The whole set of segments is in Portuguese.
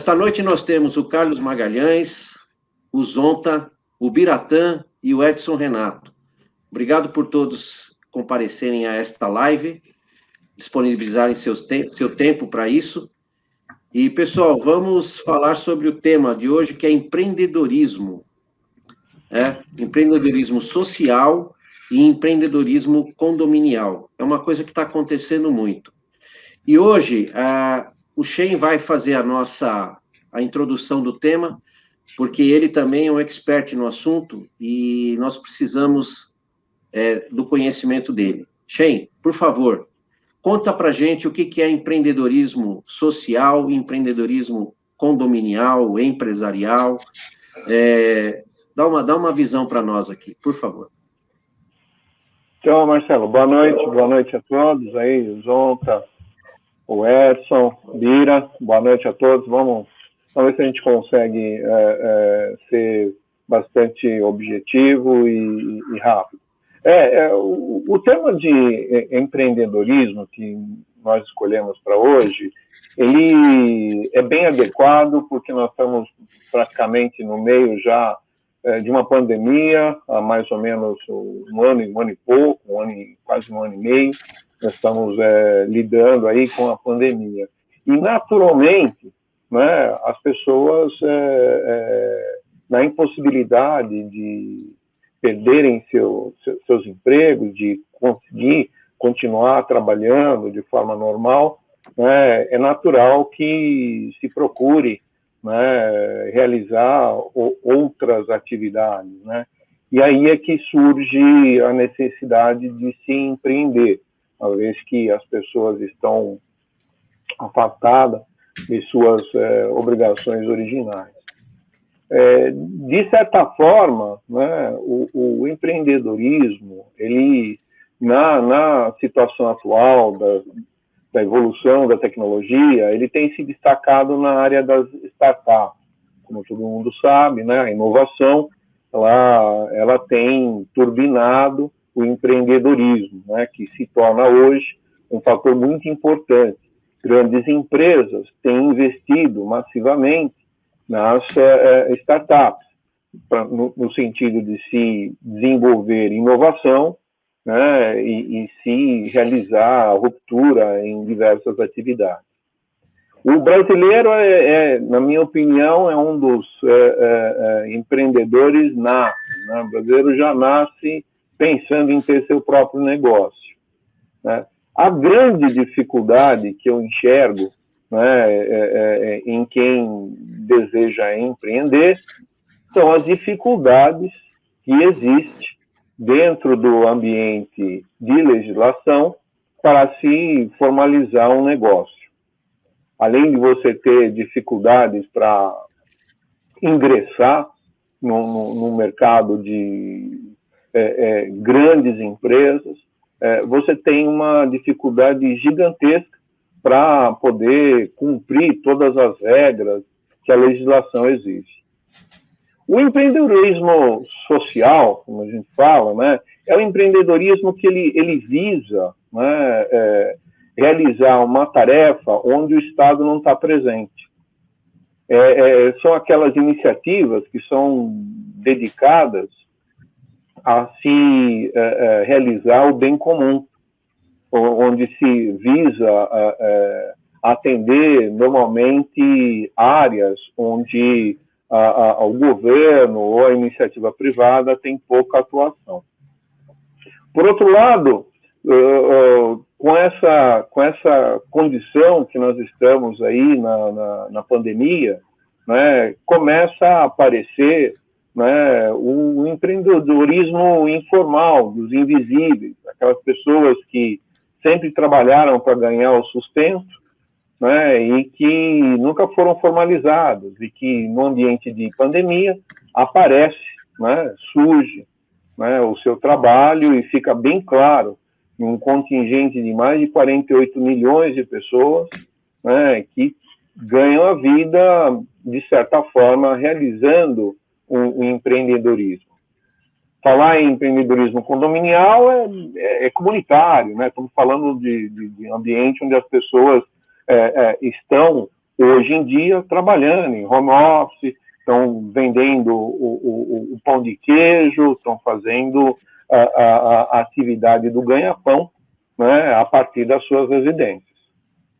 Esta noite nós temos o Carlos Magalhães, o Zonta, o Biratã e o Edson Renato. Obrigado por todos comparecerem a esta live, disponibilizarem seu tempo para isso. E, pessoal, vamos falar sobre o tema de hoje, que é empreendedorismo. Empreendedorismo social e empreendedorismo condominial. É uma coisa que está acontecendo muito. E hoje, o Shen vai fazer a introdução do tema, porque ele também é um expert no assunto e nós precisamos do conhecimento dele. Shen, por favor, conta pra gente o que é empreendedorismo social, empreendedorismo condominial, empresarial. Dá uma visão para nós aqui, por favor. Então, Marcelo, boa noite a todos aí, o Zonta, o Edson, Bira, boa noite a todos. Vamos ver se a gente consegue ser bastante objetivo e rápido. O tema de empreendedorismo que nós escolhemos para hoje, ele é bem adequado porque nós estamos praticamente no meio já de uma pandemia, há mais ou menos um ano e pouco, quase um ano e meio, nós estamos lidando aí com a pandemia. E, naturalmente, né, as pessoas, na impossibilidade de perderem seus empregos, de conseguir continuar trabalhando de forma normal, né, é natural que se procure, né, realizar outras atividades, né? E aí é que surge a necessidade de se empreender, uma vez que as pessoas estão afastadas de suas obrigações originais. De certa forma, né, o empreendedorismo, ele, na situação atual da evolução da tecnologia, ele tem se destacado na área das startups. Como todo mundo sabe, né, a inovação ela tem turbinado o empreendedorismo, né, que se torna hoje um fator muito importante. Grandes empresas têm investido massivamente nas startups, no sentido de se desenvolver inovação, né, e se realizar ruptura em diversas atividades. O brasileiro, na minha opinião, é um dos empreendedores natos, né? O brasileiro já nasce pensando em ter seu próprio negócio, né? A grande dificuldade que eu enxergo, né, em quem deseja empreender são as dificuldades que existem dentro do ambiente de legislação para se formalizar um negócio. Além de você ter dificuldades para ingressar no mercado de grandes empresas, você tem uma dificuldade gigantesca para poder cumprir todas as regras que a legislação exige. O empreendedorismo social, como a gente fala, né, é um empreendedorismo que ele visa, né, realizar uma tarefa onde o Estado não está presente. São aquelas iniciativas que são dedicadas a se realizar o bem comum, onde se visa atender normalmente áreas onde o governo ou a iniciativa privada tem pouca atuação. Por outro lado, com essa condição que nós estamos aí na pandemia, né, começa a aparecer, né, o empreendedorismo informal, dos invisíveis, aquelas pessoas que sempre trabalharam para ganhar o sustento, né, e que nunca foram formalizados, e que no ambiente de pandemia aparece, né, surge, né, o seu trabalho e fica bem claro em um contingente de mais de 48 milhões de pessoas, né, que ganham a vida, de certa forma, realizando um empreendedorismo. Falar em empreendedorismo condominial é comunitário, né? Estamos falando de ambiente onde as pessoas estão hoje em dia trabalhando em home office, estão vendendo o pão de queijo, estão fazendo a atividade do ganha-pão, né, a partir das suas residências.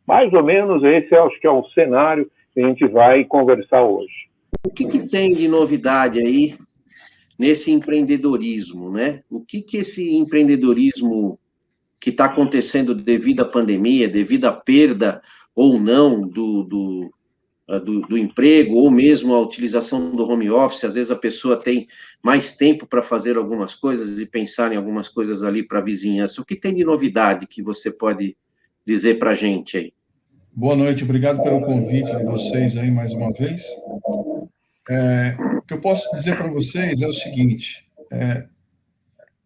Mais ou menos esse, acho que é o cenário que a gente vai conversar hoje. O que tem de novidade aí nesse empreendedorismo, né? O que esse empreendedorismo que está acontecendo devido à pandemia, devido à perda ou não do emprego, ou mesmo a utilização do home office, às vezes a pessoa tem mais tempo para fazer algumas coisas e pensar em algumas coisas ali para a vizinhança. O que tem de novidade que você pode dizer para a gente aí? Boa noite, obrigado pelo convite de vocês aí mais uma vez. O que eu posso dizer para vocês é o seguinte,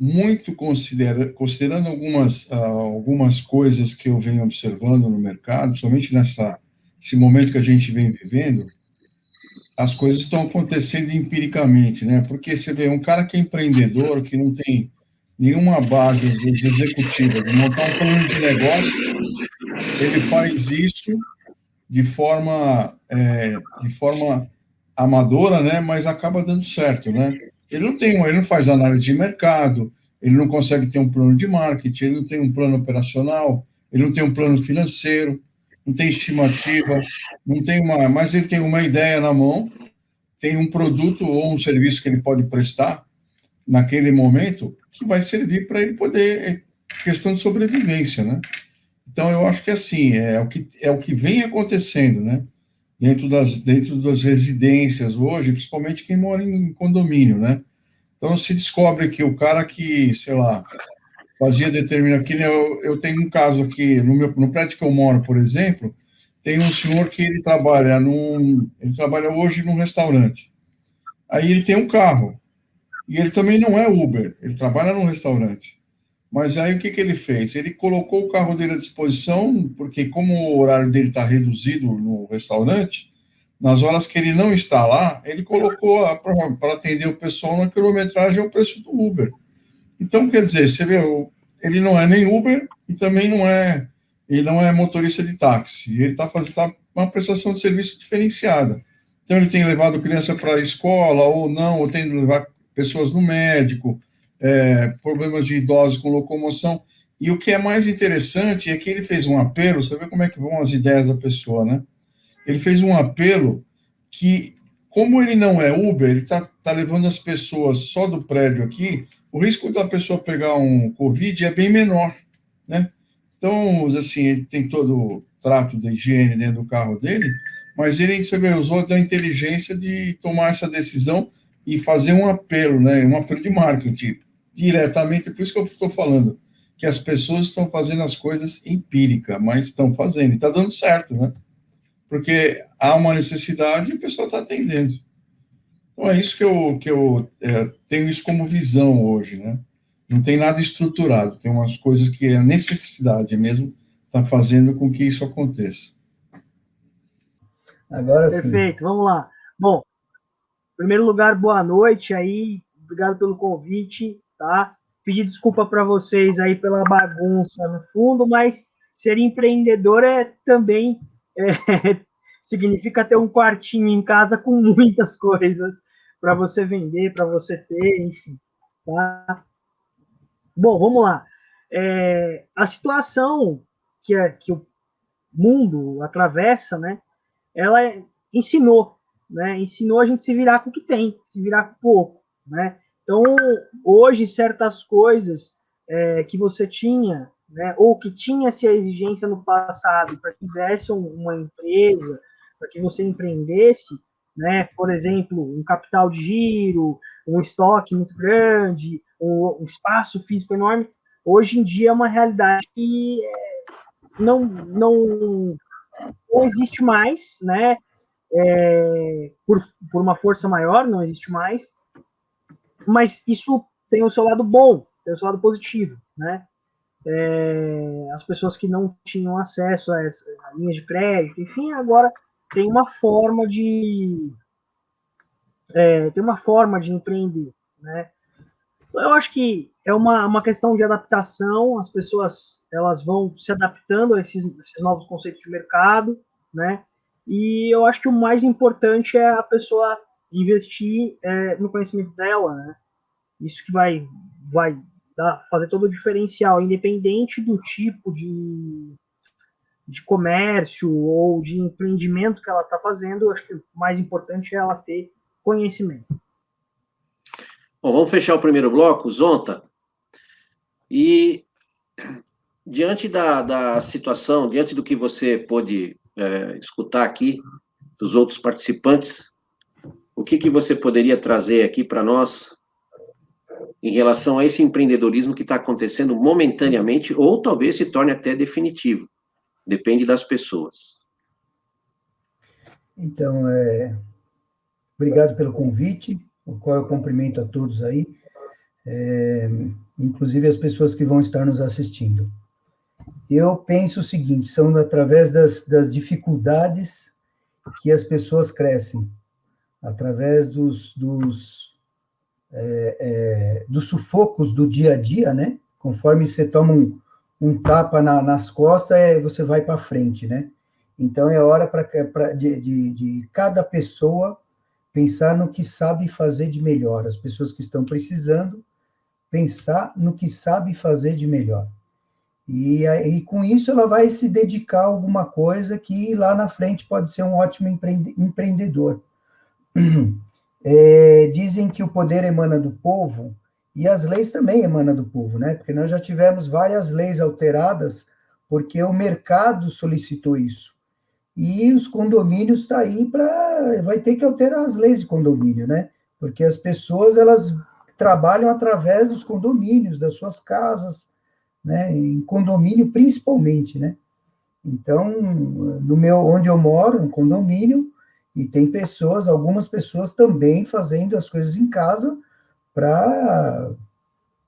muito considerando algumas coisas que eu venho observando no mercado, somente nesse momento que a gente vem vivendo, as coisas estão acontecendo empiricamente, né? Porque você vê um cara que é empreendedor, que não tem nenhuma base, às vezes, executiva, de montar um plano de negócio, ele faz isso de forma amadora, né? Mas acaba dando certo, né? Ele não faz análise de mercado, ele não consegue ter um plano de marketing, ele não tem um plano operacional, ele não tem um plano financeiro, não tem estimativa, mas ele tem uma ideia na mão, tem um produto ou um serviço que ele pode prestar naquele momento que vai servir para ele poder, questão de sobrevivência, né? Então, eu acho que assim, é o que vem acontecendo, né? Dentro das residências hoje, principalmente quem mora em condomínio, né? Então, se descobre que o cara que, sei lá, fazia determinado... Eu tenho um caso aqui, no prédio que eu moro, por exemplo, tem um senhor que ele trabalha hoje num restaurante. Aí ele tem um carro, e ele também não é Uber, ele trabalha num restaurante. Mas aí o que ele fez? Ele colocou o carro dele à disposição, porque como o horário dele está reduzido no restaurante, nas horas que ele não está lá, ele colocou para atender o pessoal na quilometragem ao preço do Uber. Então, quer dizer, você vê, ele não é nem Uber e também ele não é motorista de táxi. Ele está fazendo uma prestação de serviço diferenciada. Então, ele tem levado criança para a escola ou não, ou tem levado pessoas no médico, problemas de idosos com locomoção. E o que é mais interessante é que ele fez um apelo, você vê como é que vão as ideias da pessoa, né? Ele fez um apelo que, como ele não é Uber, ele está levando as pessoas só do prédio aqui, o risco da pessoa pegar um Covid é bem menor, né? Então, assim, ele tem todo o trato da higiene dentro do carro dele, mas você vê, usou da inteligência de tomar essa decisão e fazer um apelo, né? Um apelo de marketing diretamente, por isso que eu estou falando, que as pessoas estão fazendo as coisas empírica, mas estão fazendo, e está dando certo, né? Porque há uma necessidade e o pessoal está atendendo. Então, é isso que eu tenho isso como visão hoje, né? Não tem nada estruturado, tem umas coisas que a necessidade mesmo está fazendo com que isso aconteça. Agora sim. Perfeito, vamos lá. Bom, em primeiro lugar, boa noite aí, obrigado pelo convite, tá? Pedir desculpa para vocês aí pela bagunça no fundo, mas ser empreendedor também significa ter um quartinho em casa com muitas coisas para você vender, para você ter, enfim, tá? Bom, vamos lá. A situação que o mundo atravessa, né, ela ensinou a gente se virar com o que tem, se virar com pouco, né? Então, hoje, certas coisas que você tinha, né, ou que tinha-se a exigência no passado para que fizesse uma empresa, para que você empreendesse, né, por exemplo, um capital de giro, um estoque muito grande, um espaço físico enorme, hoje em dia é uma realidade que não existe mais, né? Por uma força maior, não existe mais, mas isso tem o seu lado bom, tem o seu lado positivo, né? As pessoas que não tinham acesso a linhas de crédito, enfim, agora tem uma forma de empreender, né? Eu acho que é uma questão de adaptação, as pessoas elas vão se adaptando a esses novos conceitos de mercado, né? E eu acho que o mais importante é a pessoa investir no conhecimento dela, né? Isso que vai fazer todo o diferencial, independente do tipo de comércio ou de empreendimento que ela está fazendo. Eu acho que o mais importante é ela ter conhecimento. Bom, vamos fechar o primeiro bloco, Zonta. E diante da situação, diante do que você pôde escutar aqui dos outros participantes, o que você poderia trazer aqui para nós em relação a esse empreendedorismo que está acontecendo momentaneamente ou talvez se torne até definitivo? Depende das pessoas. Então, obrigado pelo convite, o qual eu cumprimento a todos aí, inclusive as pessoas que vão estar nos assistindo. Eu penso o seguinte, são através das dificuldades que as pessoas crescem, através dos sufocos do dia a dia, né? Conforme você toma um tapa nas costas, você vai para frente, né? Então, é hora de cada pessoa pensar no que sabe fazer de melhor. As pessoas que estão precisando, pensar no que sabe fazer de melhor. E com isso, ela vai se dedicar a alguma coisa que lá na frente pode ser um ótimo empreendedor. Dizem que o poder emana do povo, e as leis também emanam do povo, né? Porque nós já tivemos várias leis alteradas, porque o mercado solicitou isso. E os condomínios estão aí vai ter que alterar as leis de condomínio, né? Porque as pessoas, elas trabalham através dos condomínios, das suas casas, né? Em condomínio principalmente, né? Então, onde eu moro, um condomínio, e tem algumas pessoas também fazendo as coisas em casa para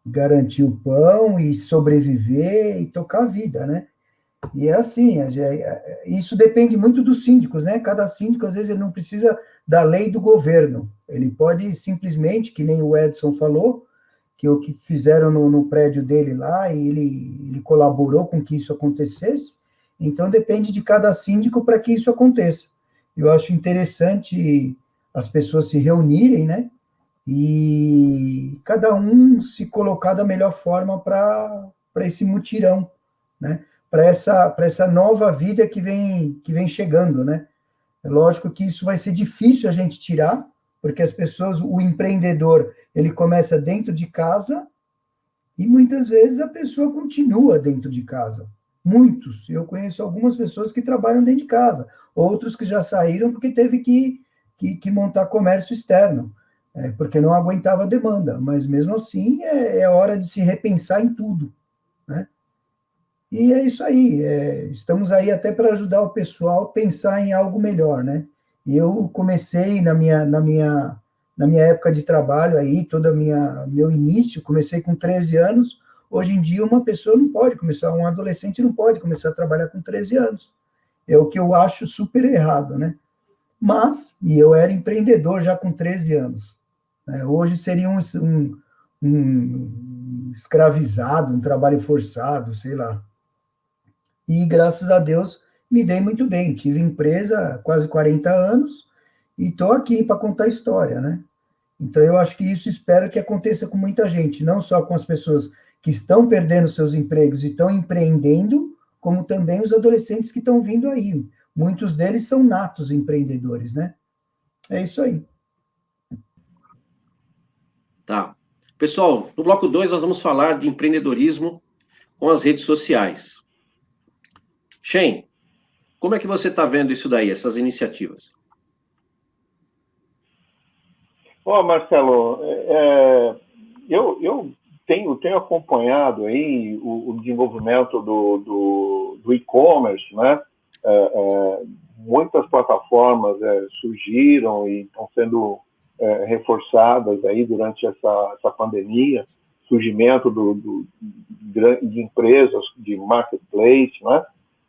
garantir o pão e sobreviver e tocar a vida, né? E é assim, isso depende muito dos síndicos, né? Cada síndico, às vezes, ele não precisa da lei do governo. Ele pode simplesmente, que nem o Edson falou, que o que fizeram no prédio dele lá, e ele colaborou com que isso acontecesse. Então, depende de cada síndico para que isso aconteça. Eu acho interessante as pessoas se reunirem, né? E cada um se colocar da melhor forma para esse mutirão, né? Para essa nova vida que vem chegando, né? É lógico que isso vai ser difícil a gente tirar, porque as pessoas, o empreendedor, ele começa dentro de casa e muitas vezes a pessoa continua dentro de casa. Muitos. Eu conheço algumas pessoas que trabalham dentro de casa, outros que já saíram porque teve que montar comércio externo, porque não aguentava a demanda. Mas mesmo assim, é hora de se repensar em tudo, né? E é isso aí, estamos aí até para ajudar o pessoal a pensar em algo melhor, né? E eu comecei na minha época de trabalho aí, meu início, comecei com 13 anos, hoje em dia uma pessoa não pode começar, um adolescente não pode começar a trabalhar com 13 anos. É o que eu acho super errado, né? E eu era empreendedor já com 13 anos. Né? Hoje seria um escravizado, um trabalho forçado, sei lá. E, graças a Deus, me dei muito bem. Tive empresa há quase 40 anos e estou aqui para contar a história, né? Então, eu acho que isso espero que aconteça com muita gente, não só com as pessoas que estão perdendo seus empregos e estão empreendendo, como também os adolescentes que estão vindo aí. Muitos deles são natos empreendedores, né? É isso aí. Tá. Pessoal, no bloco 2 nós vamos falar de empreendedorismo com as redes sociais. Shen, como é que você está vendo isso daí, essas iniciativas? Marcelo, eu tenho acompanhado aí o desenvolvimento do e-commerce, né? Muitas plataformas surgiram e estão sendo reforçadas aí durante essa pandemia, surgimento de empresas de marketplace, né?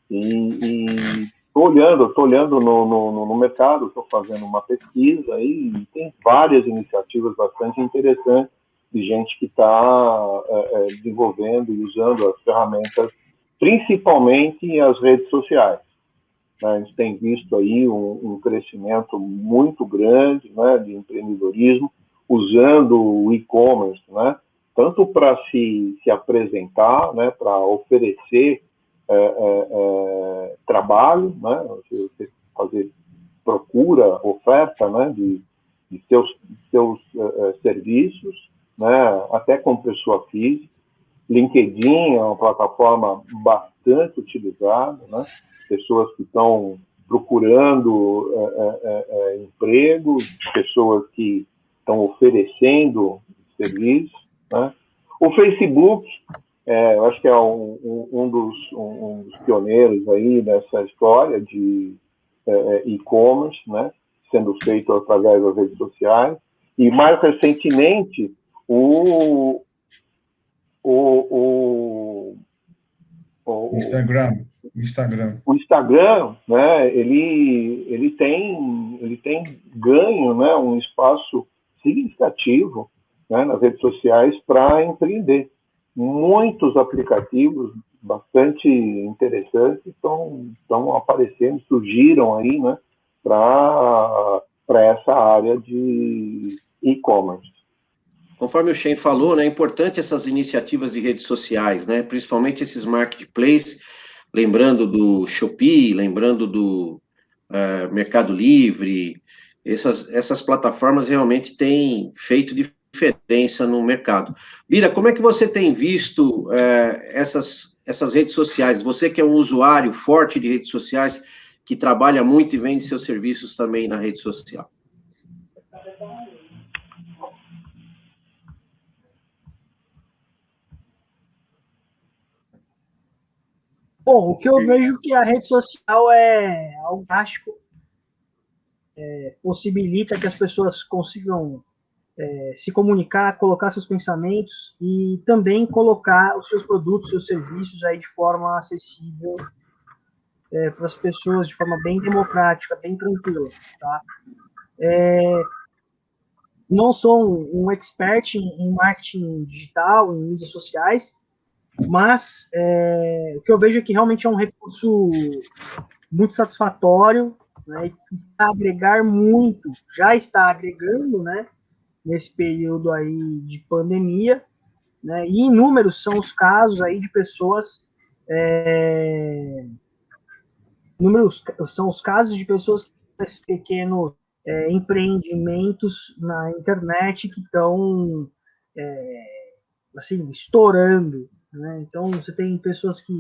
E estou olhando no mercado, estou fazendo uma pesquisa aí, e tem várias iniciativas bastante interessantes de gente que está desenvolvendo e usando as ferramentas, principalmente as redes sociais. né? A gente tem visto aí um crescimento muito grande, né, de empreendedorismo, usando o e-commerce, né, tanto para se apresentar, né, para oferecer trabalho, né, você fazer procura, oferta, né, de seus serviços, né, até com pessoa física. LinkedIn é uma plataforma bastante utilizada, né, pessoas que estão procurando emprego, pessoas que estão oferecendo serviços, né. O Facebook, eu acho que é um dos pioneiros aí nessa história de e-commerce, né, sendo feito através das redes sociais, e mais recentemente o Instagram, o Instagram, né, ele tem ganho, né, um espaço significativo, né, nas redes sociais para empreender. Muitos aplicativos bastante interessantes estão aparecendo, surgiram aí, né, para essa área de e-commerce. Conforme o Shen falou, né, é importante essas iniciativas de redes sociais, né, principalmente esses marketplaces, lembrando do Shopee, lembrando do Mercado Livre, essas plataformas realmente têm feito diferença no mercado. Bira, como é que você tem visto essas redes sociais? Você que é um usuário forte de redes sociais, que trabalha muito e vende seus serviços também na rede social. Bom, o que eu vejo que a rede social é algo fantástico, possibilita que as pessoas consigam se comunicar, colocar seus pensamentos e também colocar os seus produtos, seus serviços aí de forma acessível para as pessoas, de forma bem democrática, bem tranquila, tá? Não sou um expert em marketing digital, em mídias sociais, mas o que eu vejo é que realmente é um recurso muito satisfatório, né, e vai agregar muito, já está agregando, né, nesse período aí de pandemia, né, e inúmeros são os casos aí de pessoas, inúmeros são os casos de pessoas que têm pequenos empreendimentos na internet que estão assim, estourando, né? Então você tem pessoas que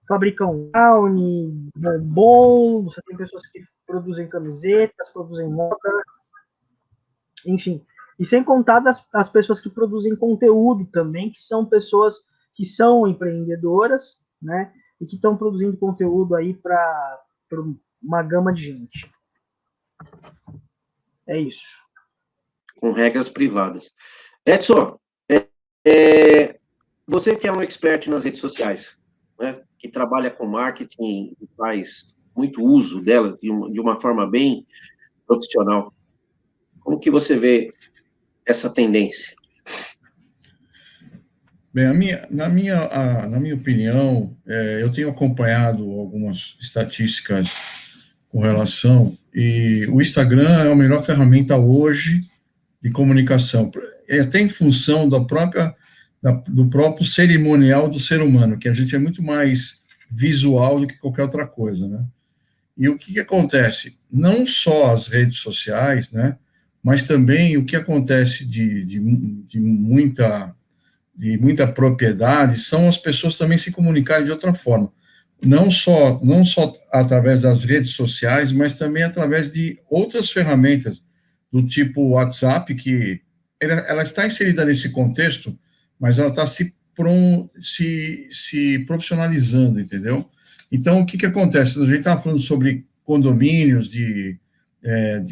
fabricam brownie, bombom, você tem pessoas que produzem camisetas, produzem moda, enfim. E sem contar as pessoas que produzem conteúdo também, que são pessoas que são empreendedoras, né? E que estão produzindo conteúdo aí para uma gama de gente. É isso. Com regras privadas. Edson, você que é um expert nas redes sociais, né, que trabalha com marketing e faz muito uso delas de uma forma bem profissional, como que você vê essa tendência? Bem, na minha opinião, eu tenho acompanhado algumas estatísticas com relação, e o Instagram é a melhor ferramenta hoje de comunicação, até em função do próprio cerimonial do ser humano, que a gente é muito mais visual do que qualquer outra coisa, né? E o que acontece? Não só as redes sociais, né, mas também o que acontece de muita propriedade são as pessoas também se comunicarem de outra forma. Não só através das redes sociais, mas também através de outras ferramentas, do tipo WhatsApp, que ela está inserida nesse contexto, mas ela está se profissionalizando, entendeu? Então, o que acontece? A gente estava falando sobre condomínios, de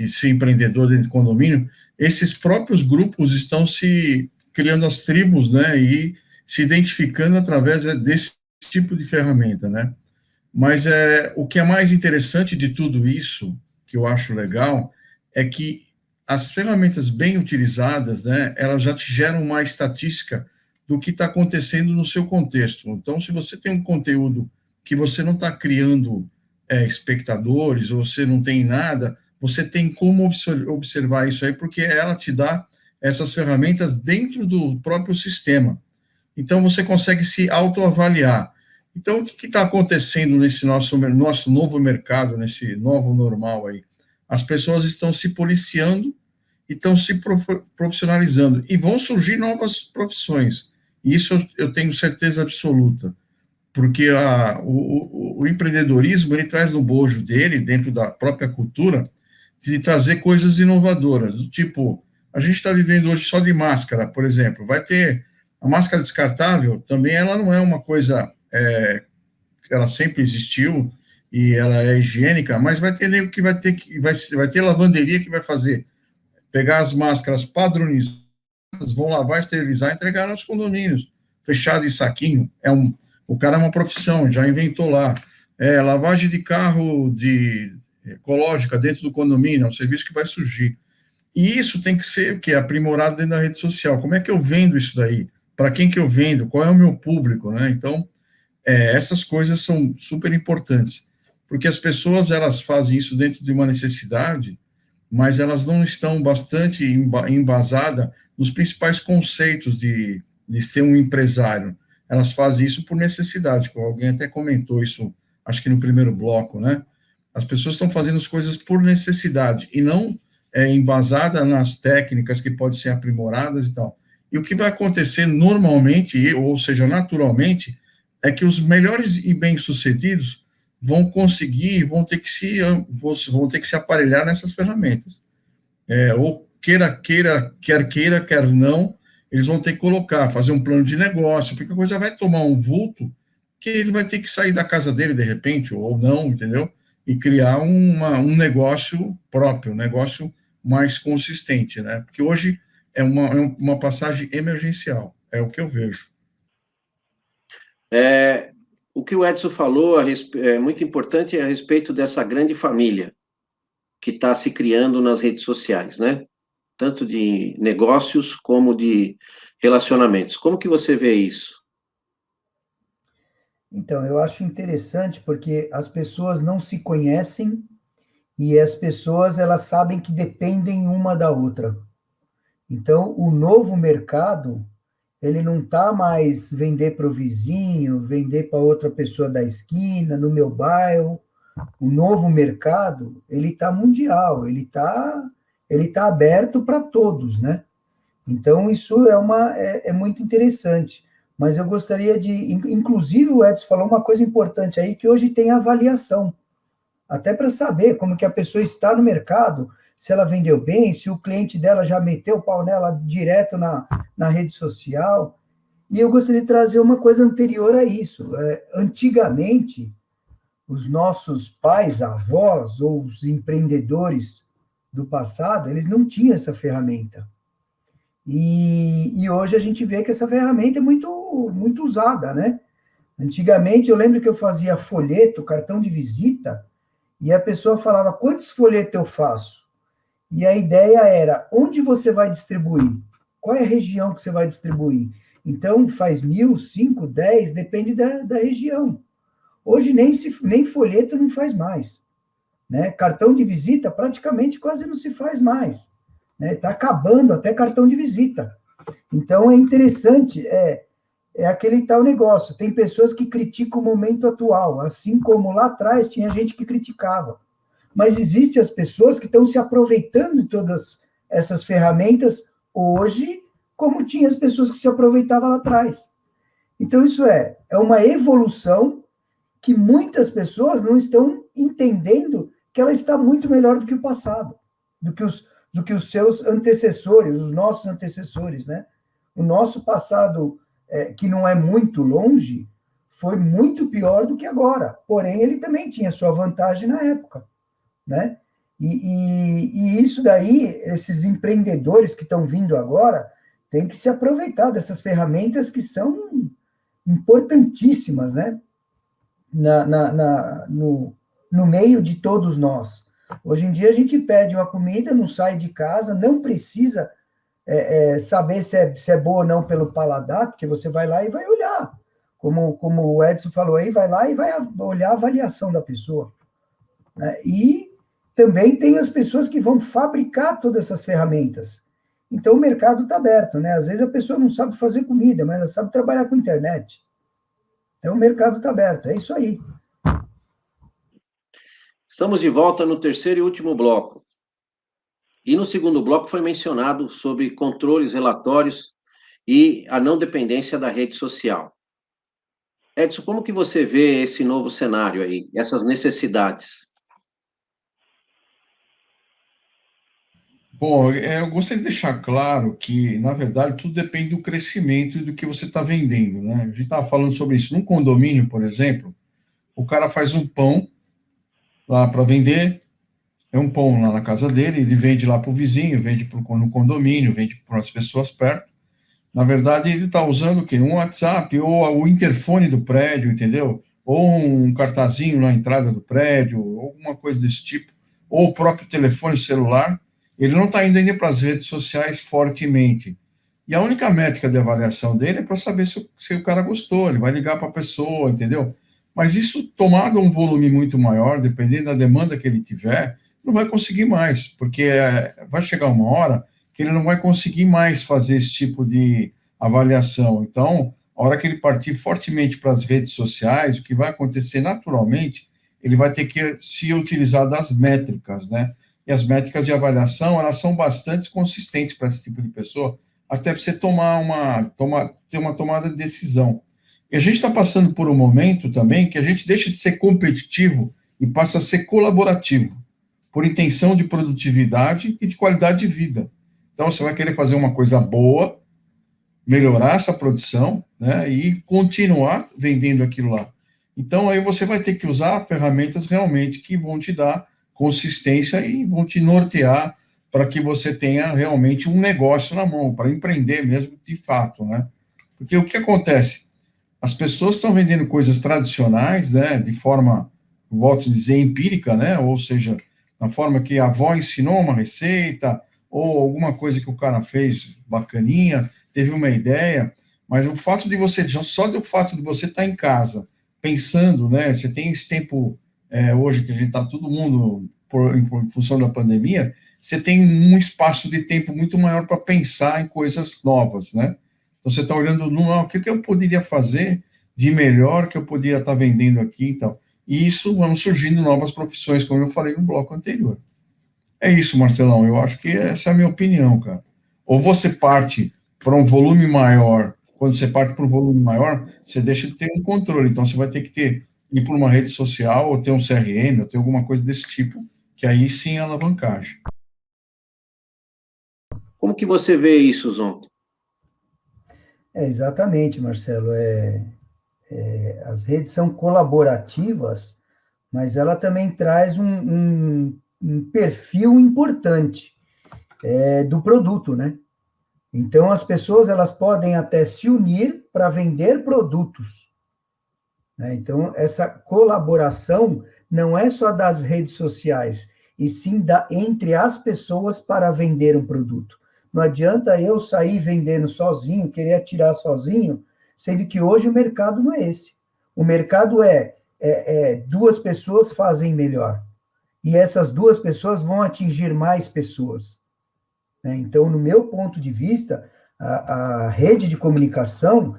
ser empreendedor dentro de condomínio, esses próprios grupos estão se criando as tribos, né, e se identificando através desse tipo de ferramenta, né? Mas o que é mais interessante de tudo isso, que eu acho legal, é que as ferramentas bem utilizadas, né, elas já te geram uma estatística do que está acontecendo no seu contexto. Então, se você tem um conteúdo que você não está criando espectadores, ou você não tem nada, você tem como observar isso aí, porque ela te dá essas ferramentas dentro do próprio sistema. Então, você consegue se autoavaliar. Então, o que está acontecendo nesse nosso novo mercado, nesse novo normal aí? As pessoas estão se policiando e estão se profissionalizando, e vão surgir novas profissões. Isso eu tenho certeza absoluta, porque o empreendedorismo, ele traz no bojo dele, dentro da própria cultura, de trazer coisas inovadoras, do tipo, a gente está vivendo hoje só de máscara, por exemplo, vai ter a máscara descartável, também ela não é uma coisa, ela sempre existiu, e ela é higiênica, mas vai ter nego que vai ter lavanderia que vai pegar as máscaras padronizadas, vão lavar, esterilizar e entregar nos condomínios, fechado em saquinho. O cara é uma profissão, já inventou lá. Lavagem de carro ecológica dentro do condomínio, é um serviço que vai surgir. E isso tem que ser aprimorado dentro da rede social. Como é que eu vendo isso daí? Para quem que eu vendo? Qual é o meu público? Né? Então, essas coisas são super importantes, porque as pessoas, elas fazem isso dentro de uma necessidade, mas elas não estão bastante embasadas nos principais conceitos de ser um empresário. Elas fazem isso por necessidade, como alguém até comentou isso, acho que no primeiro bloco, né? As pessoas estão fazendo as coisas por necessidade, e não embasada nas técnicas que podem ser aprimoradas e tal. E o que vai acontecer normalmente, ou seja, naturalmente, é que os melhores e bem-sucedidos vão conseguir, vão ter que se aparelhar nessas ferramentas. Ou quer queira, quer não, eles vão ter que fazer um plano de negócio, porque a coisa vai tomar um vulto que ele vai ter que sair da casa dele, de repente, ou não, entendeu? E criar um negócio próprio, um negócio mais consistente, né? Porque hoje é uma passagem emergencial, é o que eu vejo. O que o Edson falou é muito importante a respeito dessa grande família que está se criando nas redes sociais, né? Tanto de negócios como de relacionamentos. Como que você vê isso? Então, eu acho interessante porque as pessoas não se conhecem e as pessoas, elas sabem que dependem uma da outra. Então, o novo mercado, ele não está mais vender para o vizinho, vender para outra pessoa da esquina, no meu bairro. O novo mercado, ele está mundial, ele tá aberto para todos, né? Então, isso é muito interessante. Mas eu gostaria inclusive o Edson falou uma coisa importante aí, que hoje tem avaliação, até para saber como que a pessoa está no mercado, se ela vendeu bem, se o cliente dela já meteu o pau nela direto na rede social. E eu gostaria de trazer uma coisa anterior a isso. Antigamente, os nossos pais, avós ou os empreendedores do passado, eles não tinham essa ferramenta. E hoje a gente vê que essa ferramenta é muito, muito usada, né? Antigamente, eu lembro que eu fazia folheto, cartão de visita, e a pessoa falava, quantos folhetos eu faço? E a ideia era, onde você vai distribuir? Qual é a região que você vai distribuir? Então, faz 1.000, 5, 10, depende da região. Hoje, nem folheto não faz mais. Né? Cartão de visita, praticamente, quase não se faz mais. Está acabando até cartão de visita. Então, é interessante, é aquele tal negócio. Tem pessoas que criticam o momento atual, assim como lá atrás tinha gente que criticava. Mas existem as pessoas que estão se aproveitando de todas essas ferramentas hoje, como tinha as pessoas que se aproveitavam lá atrás. Então, isso é uma evolução que muitas pessoas não estão entendendo que ela está muito melhor do que o passado, do que os seus antecessores, os nossos antecessores, né? O nosso passado, que não é muito longe, foi muito pior do que agora. Porém, ele também tinha sua vantagem na época, né? E isso daí, esses empreendedores que estão vindo agora, têm que se aproveitar dessas ferramentas que são importantíssimas, né? No meio de todos nós. Hoje em dia a gente pede uma comida, não sai de casa, não precisa saber se é boa ou não pelo paladar, porque você vai lá e vai olhar. Como o Edson falou aí, vai lá e vai olhar a avaliação da pessoa. né? E também tem as pessoas que vão fabricar todas essas ferramentas. Então, o mercado está aberto, né? Às vezes a pessoa não sabe fazer comida, mas ela sabe trabalhar com internet. Então, o mercado está aberto, é isso aí. Estamos de volta no terceiro e último bloco. E no segundo bloco foi mencionado sobre controles, relatórios e a não dependência da rede social. Edson, como que você vê esse novo cenário aí, essas necessidades? Bom, eu gostaria de deixar claro que, na verdade, tudo depende do crescimento e do que você está vendendo, né? A gente estava falando sobre isso. Num condomínio, por exemplo, o cara faz um pão lá para vender, é um pão lá na casa dele, ele vende lá para o vizinho, vende no condomínio, vende para as pessoas perto. Na verdade, ele está usando o quê? Um WhatsApp ou o interfone do prédio, entendeu? Ou um cartazinho na entrada do prédio, ou alguma coisa desse tipo, ou o próprio telefone celular. Ele não está indo ainda para as redes sociais fortemente. E a única métrica de avaliação dele é para saber se o cara gostou, ele vai ligar para a pessoa, entendeu? Mas isso, tomado um volume muito maior, dependendo da demanda que ele tiver, não vai conseguir mais, porque vai chegar uma hora que ele não vai conseguir mais fazer esse tipo de avaliação. Então, a hora que ele partir fortemente para as redes sociais, o que vai acontecer naturalmente, ele vai ter que se utilizar das métricas, né? E as métricas de avaliação, elas são bastante consistentes para esse tipo de pessoa, até você ter uma tomada de decisão. E a gente está passando por um momento também que a gente deixa de ser competitivo e passa a ser colaborativo, por intenção de produtividade e de qualidade de vida. Então, você vai querer fazer uma coisa boa, melhorar essa produção, né, e continuar vendendo aquilo lá. Então, aí você vai ter que usar ferramentas realmente que vão te dar consistência e vão te nortear para que você tenha realmente um negócio na mão, para empreender mesmo de fato, né? Porque o que acontece? As pessoas estão vendendo coisas tradicionais, né, de forma, volto a dizer, empírica, né, ou seja, na forma que a avó ensinou uma receita, ou alguma coisa que o cara fez bacaninha, teve uma ideia, mas o fato de você, só do fato de você estar em casa, pensando, né, você tem esse tempo, hoje que a gente está todo mundo, em função da pandemia, você tem um espaço de tempo muito maior para pensar em coisas novas, né? Então, você está olhando, o que eu poderia fazer de melhor que eu poderia estar vendendo aqui e tal. E isso vão surgindo novas profissões, como eu falei no bloco anterior. É isso, Marcelão. Eu acho que essa é a minha opinião, cara. Ou você parte para um volume maior. Quando você parte para um volume maior, você deixa de ter um controle. Então, você vai ter que ir para uma rede social, ou ter um CRM, ou ter alguma coisa desse tipo, que aí sim é alavancagem. Como que você vê isso, Zonta? Exatamente, Marcelo. As redes são colaborativas, mas ela também traz um perfil importante do produto, né? Então, as pessoas elas podem até se unir para vender produtos, né? Então, essa colaboração não é só das redes sociais, e sim entre as pessoas para vender um produto. Não adianta eu sair vendendo sozinho, querer atirar sozinho, sendo que hoje o mercado não é esse. O mercado duas pessoas fazem melhor. E essas duas pessoas vão atingir mais pessoas, né? Então, no meu ponto de vista, a rede de comunicação,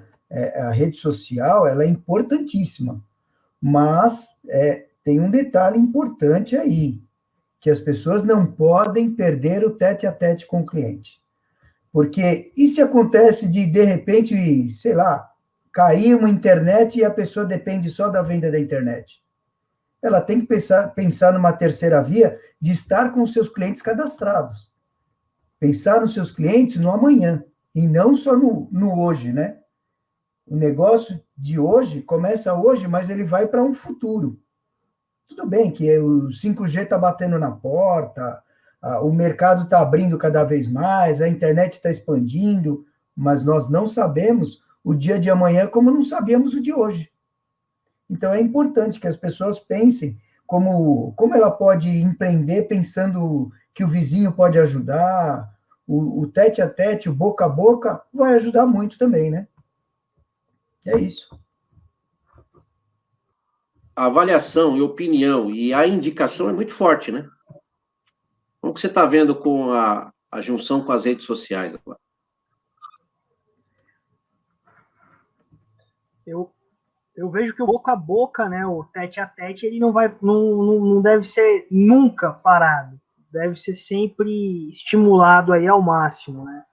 a rede social, ela é importantíssima. Mas tem um detalhe importante aí, que as pessoas não podem perder o tete-a-tete com o cliente. Porque e se acontece de repente, sei lá, cair uma internet e a pessoa depende só da venda da internet? Ela tem que pensar numa terceira via de estar com os seus clientes cadastrados. Pensar nos seus clientes no amanhã, e não só no hoje, né? O negócio de hoje começa hoje, mas ele vai para um futuro. Tudo bem que o 5G está batendo na porta, o mercado está abrindo cada vez mais, a internet está expandindo, mas nós não sabemos o dia de amanhã como não sabíamos o de hoje. Então, é importante que as pessoas pensem como ela pode empreender pensando que o vizinho pode ajudar, o tete-a-tete, o boca a boca, vai ajudar muito também, né? É isso. a avaliação e opinião e a indicação é muito forte, né? Como que você está vendo com a junção com as redes sociais agora? Eu vejo que o boca a boca, né, o tete a tete, ele não deve ser nunca parado, deve ser sempre estimulado aí ao máximo, né?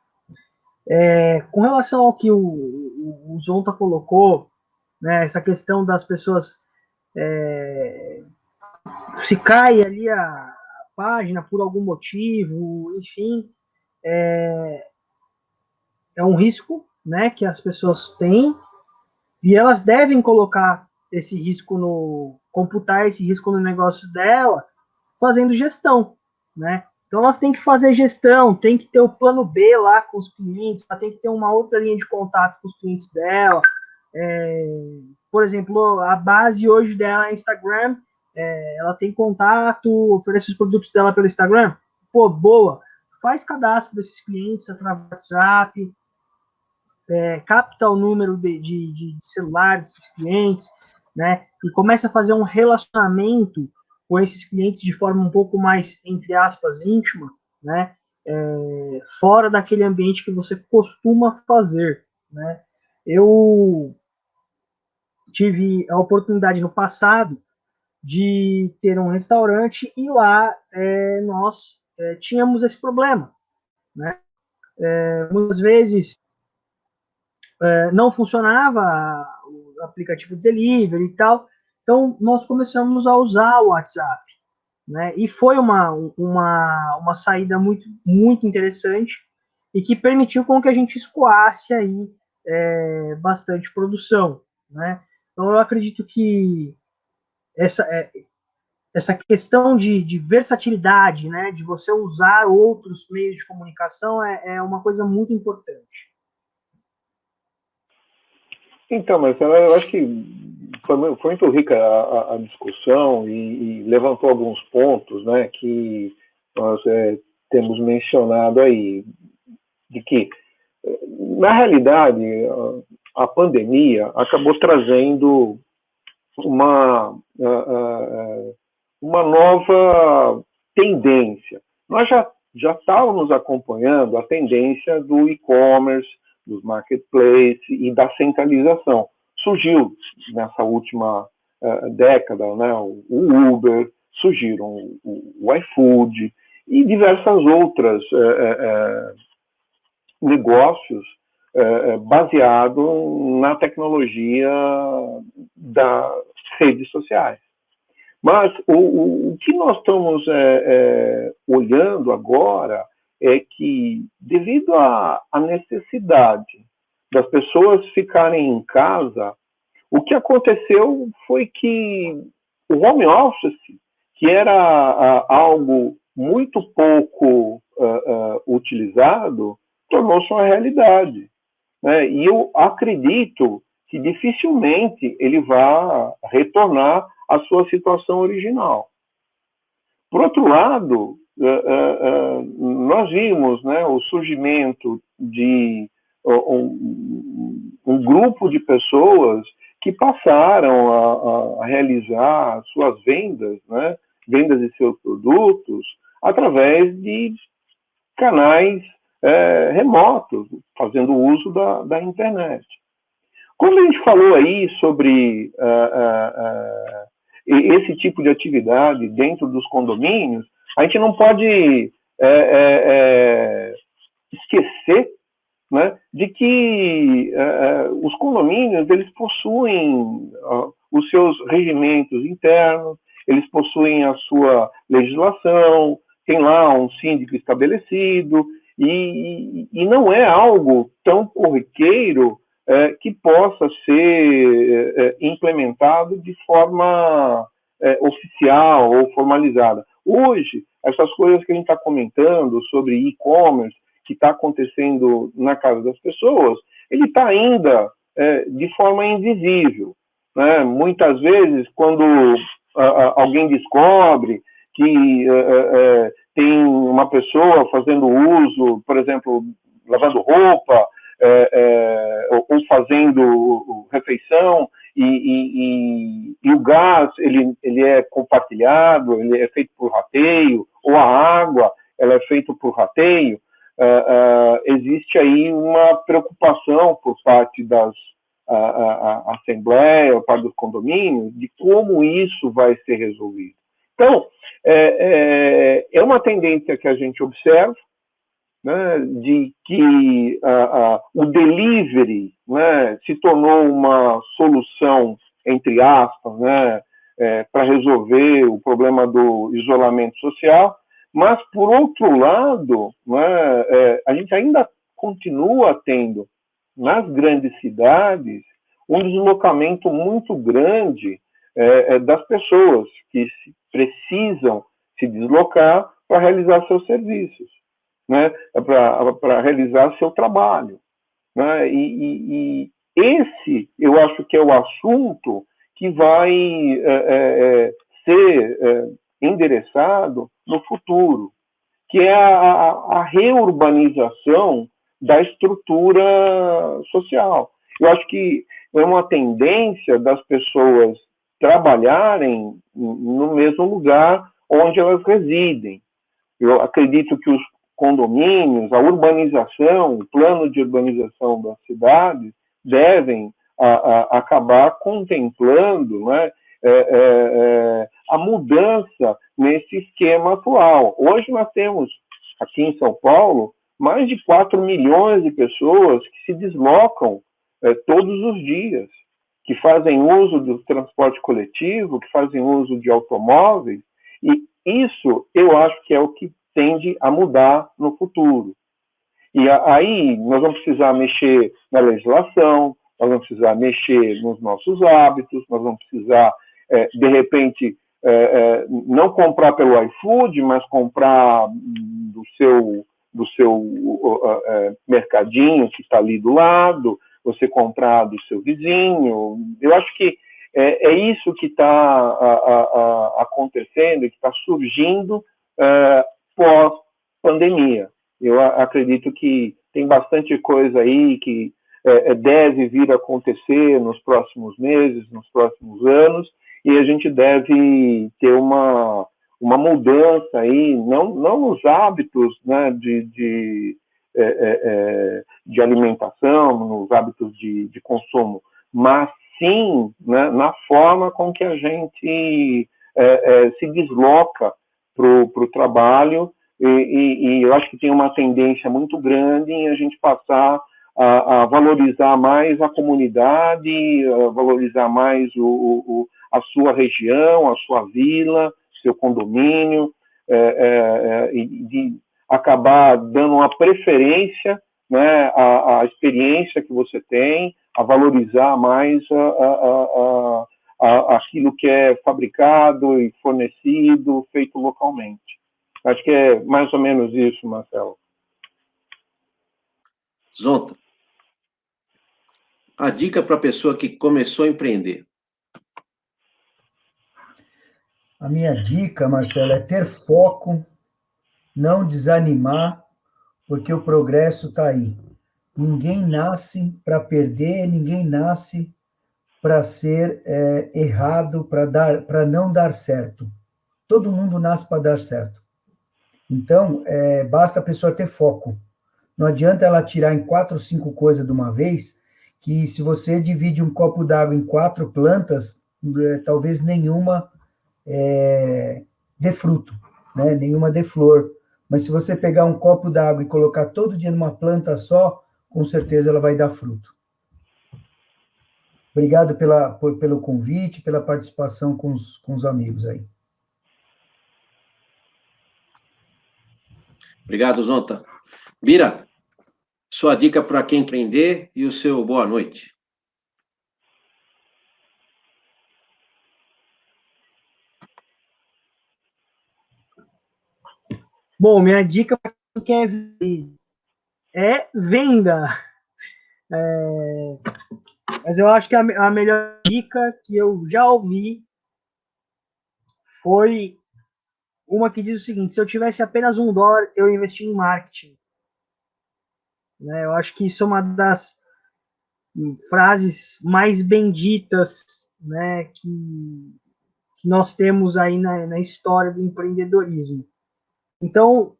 Com relação ao que o Zonta colocou, né, essa questão das pessoas se cai ali a página por algum motivo, enfim, é um risco, né, que as pessoas têm. E elas devem colocar esse risco computar esse risco no negócio dela, fazendo gestão, né? Então elas têm que fazer gestão, tem que ter o plano B lá com os clientes, ela tem que ter uma outra linha de contato com os clientes dela. Por exemplo, a base hoje dela é Instagram, ela tem contato, oferece os produtos dela pelo Instagram, pô, boa, faz cadastro desses clientes através do WhatsApp, capta o número de celular desses clientes, né, e começa a fazer um relacionamento com esses clientes de forma um pouco mais, entre aspas, íntima, né, fora daquele ambiente que você costuma fazer, né. Eu tive a oportunidade no passado de ter um restaurante e lá nós tínhamos esse problema, né. Muitas vezes não funcionava o aplicativo de delivery e tal, então nós começamos a usar o WhatsApp, né? E foi uma saída muito, muito interessante e que permitiu com que a gente escoasse aí bastante produção, né? Então eu acredito que essa questão de versatilidade, né, de você usar outros meios de comunicação é uma coisa muito importante. Então, mas eu acho que foi muito rica a discussão e levantou alguns pontos, né, que nós temos mencionado aí, de que, na realidade, a pandemia acabou trazendo uma nova tendência. Nós já estávamos acompanhando a tendência do e-commerce, dos marketplaces e da centralização. Surgiu nessa última década, né, o Uber, surgiram o iFood e diversas outras negócios baseados na tecnologia das redes sociais. Mas o que nós estamos olhando agora é que, devido à necessidade das pessoas ficarem em casa, o que aconteceu foi que o home office, que era algo muito pouco utilizado, tornou-se uma realidade, né? E eu acredito que dificilmente ele vai retornar à sua situação original. Por outro lado, nós vimos, né, o surgimento de um grupo de pessoas que passaram a realizar suas vendas, né, vendas de seus produtos, através de canais remotos, fazendo uso da internet. Quando a gente falou aí sobre esse tipo de atividade dentro dos condomínios, a gente não pode esquecer, né, de que os condomínios, eles possuem os seus regimentos internos, eles possuem a sua legislação, tem lá um síndico estabelecido, e não é algo tão corriqueiro que possa ser implementado de forma oficial ou formalizada. Hoje, essas coisas que a gente está comentando sobre e-commerce, que está acontecendo na casa das pessoas, ele está ainda de forma invisível, né? Muitas vezes, quando alguém descobre que tem uma pessoa fazendo uso, por exemplo, lavando roupa, ou fazendo refeição, e o gás, ele é compartilhado, ele é feito por rateio, ou a água, ela é feita por rateio, existe aí uma preocupação por parte das assembleia, por parte dos condomínios, de como isso vai ser resolvido. Então, é uma tendência que a gente observa, né, de que o delivery, né, se tornou uma solução, entre aspas, né, para resolver o problema do isolamento social, mas, por outro lado, né, a gente ainda continua tendo, nas grandes cidades, um deslocamento muito grande das pessoas que precisam se deslocar para realizar seus serviços, né, para realizar seu trabalho, né, e esse, eu acho que é o assunto que vai ser endereçado no futuro, que é a reurbanização da estrutura social. Eu acho que é uma tendência das pessoas trabalharem no mesmo lugar onde elas residem. Eu acredito que os condomínios, a urbanização, o plano de urbanização das cidades devem acabar contemplando, né, a mudança nesse esquema atual. Hoje nós temos, aqui em São Paulo, mais de 4 milhões de pessoas que se deslocam todos os dias, que fazem uso do transporte coletivo, que fazem uso de automóveis, e isso eu acho que é o que tende a mudar no futuro. E aí nós vamos precisar mexer na legislação, nós vamos precisar mexer nos nossos hábitos, nós vamos precisar, de repente, não comprar pelo iFood, mas comprar do seu mercadinho que está ali do lado, você comprar do seu vizinho. Eu acho que é isso que está acontecendo, que está surgindo pós-pandemia. Eu acredito que tem bastante coisa aí que deve vir a acontecer nos próximos meses, nos próximos anos, e a gente deve ter uma mudança aí, não nos hábitos, né, de alimentação, nos hábitos de consumo, mas sim, né, na forma com que a gente se desloca para o trabalho, e eu acho que tem uma tendência muito grande em a gente passar a valorizar mais a comunidade, a valorizar mais a sua região, a sua vila, seu condomínio, e de acabar dando uma preferência, né, à experiência que você tem, a valorizar mais aquilo que é fabricado e fornecido, feito localmente. Acho que é mais ou menos isso, Marcelo. Zonta, a dica para a pessoa que começou a empreender. A minha dica, Marcelo, é ter foco, não desanimar, porque o progresso está aí. Ninguém nasce para perder, ninguém nasce para ser errado, para não dar certo. Todo mundo nasce para dar certo. Então, basta a pessoa ter foco. Não adianta ela tirar em 4 ou 5 coisas de uma vez, que se você divide um copo d'água em 4 plantas, talvez nenhuma dê fruto, né? Nenhuma dê flor. Mas se você pegar um copo d'água e colocar todo dia numa planta só, com certeza ela vai dar fruto. Obrigado pelo convite, pela participação com os amigos aí. Obrigado, Zonta. Bira, sua dica para quem empreender e o seu boa noite. Bom, minha dica para quem quer vender é venda. Mas eu acho que a melhor dica que eu já ouvi foi uma que diz o seguinte: se eu tivesse apenas $1, eu investi em marketing. Né? Eu acho que isso é uma das frases mais benditas, né, que nós temos aí na história do empreendedorismo. Então,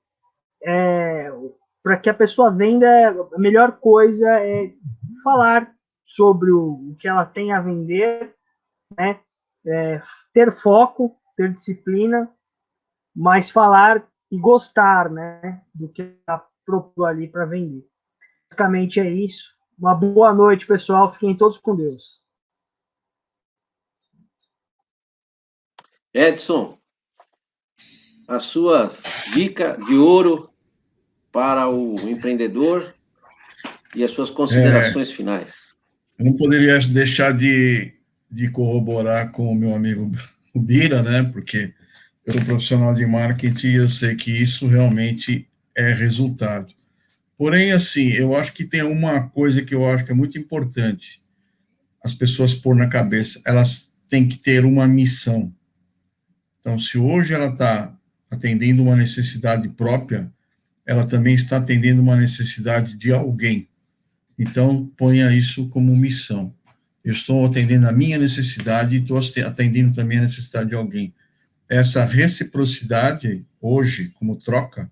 para que a pessoa venda, a melhor coisa é falar sobre o que ela tem a vender, né? Ter foco, ter disciplina, mas falar e gostar, né, do que ela propôs ali para vender. Basicamente é isso. Uma boa noite, pessoal. Fiquem todos com Deus. Edson, a sua dica de ouro para o empreendedor e as suas considerações finais. Eu não poderia deixar de corroborar com o meu amigo Bira, né? Porque eu sou profissional de marketing e eu sei que isso realmente é resultado. Porém, assim, eu acho que tem uma coisa que eu acho que é muito importante as pessoas pôr na cabeça, elas têm que ter uma missão. Então, se hoje ela está atendendo uma necessidade própria, ela também está atendendo uma necessidade de alguém. Então, ponha isso como missão. Eu estou atendendo a minha necessidade e estou atendendo também a necessidade de alguém. Essa reciprocidade, hoje, como troca,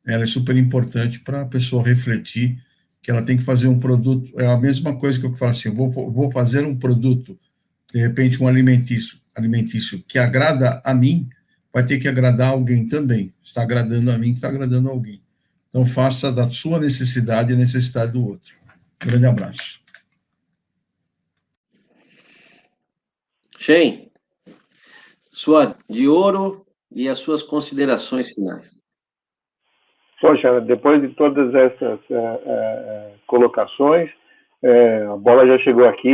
ela é super importante para a pessoa refletir que ela tem que fazer um produto. É a mesma coisa que eu falo assim, vou fazer um produto, de repente um alimentício que agrada a mim, vai ter que agradar alguém também. Está agradando a mim, está agradando a alguém. Então, faça da sua necessidade a necessidade do outro. Grande abraço. Shein, sua de ouro e as suas considerações finais. Poxa, depois de todas essas colocações, a bola já chegou aqui,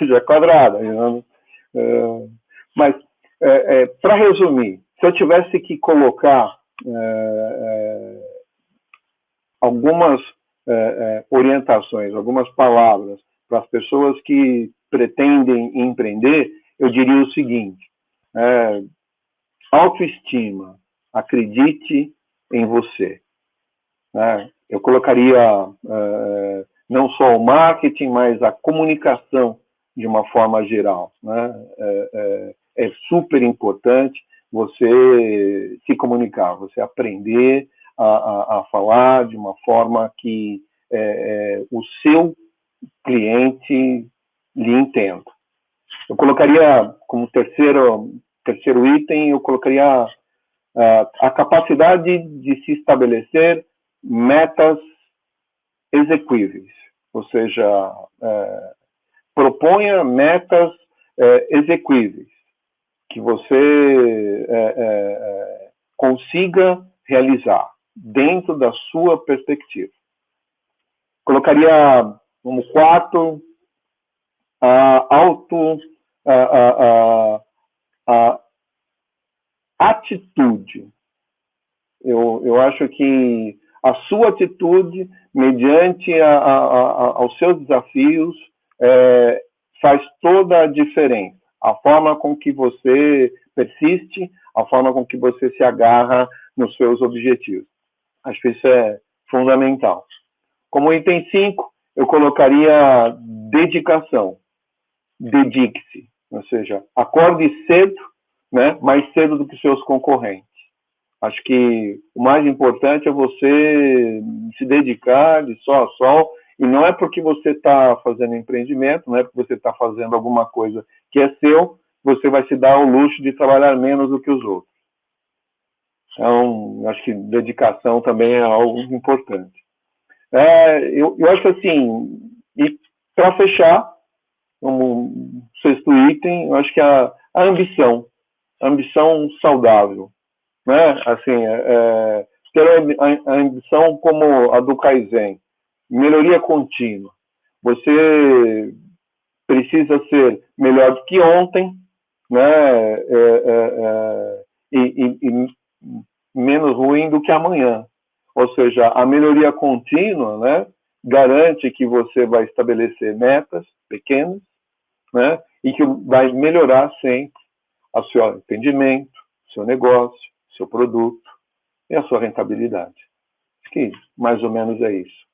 já é quadrada. Mas, para resumir, se eu tivesse que colocar algumas orientações, algumas palavras para as pessoas que pretendem empreender, eu diria o seguinte: autoestima, acredite em você. Eu colocaria não só o marketing, mas a comunicação de uma forma geral. É super importante você se comunicar, você aprender a falar de uma forma que o seu cliente lhe entenda. Eu colocaria como terceiro item, eu colocaria a capacidade de se estabelecer metas execuíveis, ou seja, proponha metas execuíveis, que você consiga realizar dentro da sua perspectiva. Colocaria como quarto a atitude. Eu acho que a sua atitude, mediante aos seus desafios, faz toda a diferença. A forma com que você persiste, a forma com que você se agarra nos seus objetivos. Acho que isso é fundamental. Como item 5, eu colocaria dedicação. Dedique-se, ou seja, acorde cedo, né, mais cedo do que seus concorrentes. Acho que o mais importante é você se dedicar de sol a sol, e não é porque você está fazendo empreendimento, não é porque você está fazendo alguma coisa que é seu, você vai se dar o luxo de trabalhar menos do que os outros. Então, acho que dedicação também é algo importante. Eu acho que assim, e para fechar, como sexto item, eu acho que a ambição saudável, né? Assim, ter a ambição como a do Kaizen, melhoria contínua. Você precisa ser melhor do que ontem, né? E menos ruim do que amanhã. Ou seja, a melhoria contínua, né, garante que você vai estabelecer metas pequenas, né, e que vai melhorar sempre o seu atendimento, seu negócio, seu produto e a sua rentabilidade. Acho que mais ou menos é isso.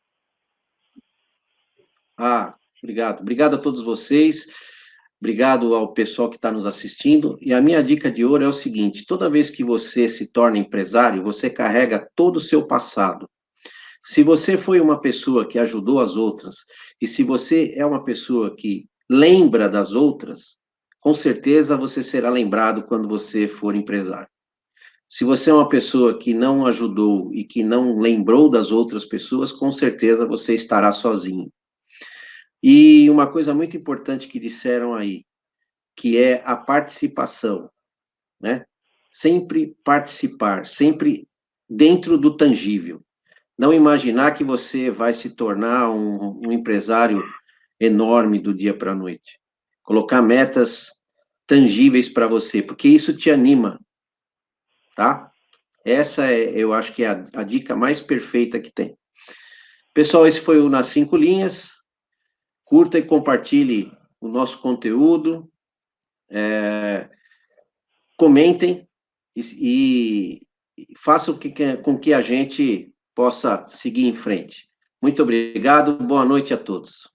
Obrigado. Obrigado a todos vocês. Obrigado ao pessoal que está nos assistindo. E a minha dica de ouro é o seguinte: toda vez que você se torna empresário, você carrega todo o seu passado. Se você foi uma pessoa que ajudou as outras, e se você é uma pessoa que lembra das outras, com certeza você será lembrado quando você for empresário. Se você é uma pessoa que não ajudou e que não lembrou das outras pessoas, com certeza você estará sozinho. E uma coisa muito importante que disseram aí, que é a participação, né? Sempre participar, sempre dentro do tangível. Não imaginar que você vai se tornar um empresário enorme do dia para a noite. Colocar metas tangíveis para você, porque isso te anima, tá? Essa é, eu acho que é a dica mais perfeita que tem. Pessoal, esse foi o Nas 5 Linhas. Curta e compartilhe o nosso conteúdo. Comentem e façam com que a gente possa seguir em frente. Muito obrigado, boa noite a todos.